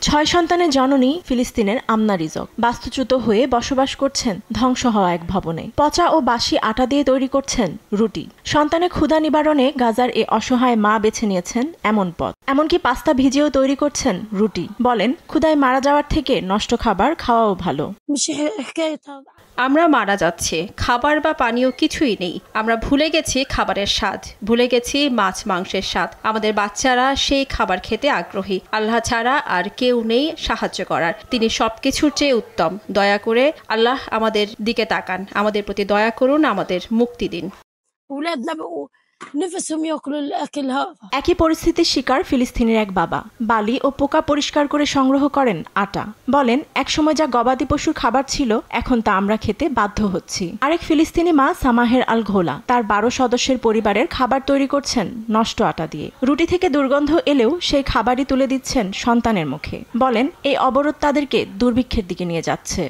6 সন্তানের জননী ফিলিস্তিনের আমনা রিজক বাস্তুচ্যুত হয়ে বসবাস করছেন ধ্বংস হওয়া এক ভবনে। পচা ও বাসি আটা দিয়ে তৈরি করছেন রুটি। সন্তানের ক্ষুধা নিবারণে গাজার এ অসহায় মা বেছে নিয়েছেন এমন পথ। এমনকি পাস্তা ভিজিয়েও তৈরি করছেন রুটি। বলেন, ক্ষুধায় মারা যাওয়ার থেকে নষ্ট খাবার খাওয়াও ভালো। আমরা মারা যাচ্ছে, খাবার বা পানীয় কিছুই নেই। আমরা ভুলে গেছি খাবারের স্বাদ, ভুলে গেছি মাছ মাংসের স্বাদ। আমাদের বাচ্চারা সেই খাবার খেতে আগ্রহী। আল্লাহ ছাড়া আর কেউ নেই সাহায্য করার। তিনি সবকিছুর চেয়ে উত্তম। দয়া করে আল্লাহ আমাদের দিকে তাকান, আমাদের প্রতি দয়া করুন, আমাদের মুক্তি দিন। একই পরিস্থিতির শিকার ফিলিস্তিনের এক বাবা। বালি ও পোকা পরিষ্কার করে সংগ্রহ করেন আটা। বলেন, একসময় যা গবাদি পশুর খাবার ছিল এখন তা আমরা খেতে বাধ্য হচ্ছি। আরেক ফিলিস্তিনি মা সামাহের আল ঘোলা তার 12 সদস্যের পরিবারের খাবার তৈরি করছেন নষ্ট আটা দিয়ে। রুটি থেকে দুর্গন্ধ এলেও সেই খাবারই তুলে দিচ্ছেন সন্তানের মুখে। বলেন, এই অবরোধ তাদেরকে দুর্ভিক্ষের দিকে নিয়ে যাচ্ছে।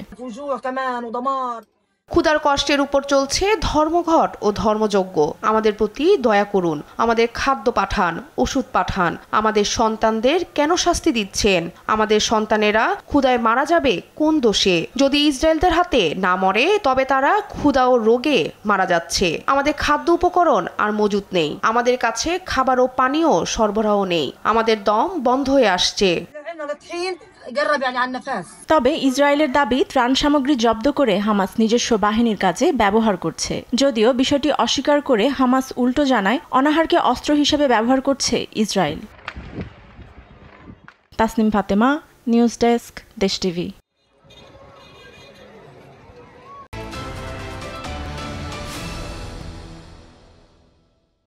ক্ষুধার কষ্টের উপর চলছে ধর্মঘট ও ধর্মযজ্ঞ। আমাদের প্রতি দয়া করুন, আমাদের খাদ্য পাঠান, ওষুধ পাঠান। আমাদের সন্তানদের কেন শাস্তি দিচ্ছেন? আমাদের সন্তানেরা ক্ষুধায় মারা যাবে কোন দোষে? যদি ইসরায়েলদের হাতে না মরে তবে তারা ক্ষুধা ও রোগে মারা যাচ্ছে। আমাদের খাদ্য উপকরণ আর মজুত নেই। আমাদের কাছে খাবার ও পানীয় সরবরাহ নেই। আমাদের দম বন্ধ হয়ে আসছে। তবে ইসরায়েলের দাবি, ত্রাণ সামগ্রী জব্দ করে হামাস নিজস্ব বাহিনীর কাজে ব্যবহার করছে। যদিও বিষয়টি অস্বীকার করে হামাস উল্টো জানায়, অনাহারকে অস্ত্র হিসেবে ব্যবহার করছে Israel. Tasnim Fatema, news desk, দেশ টিভি।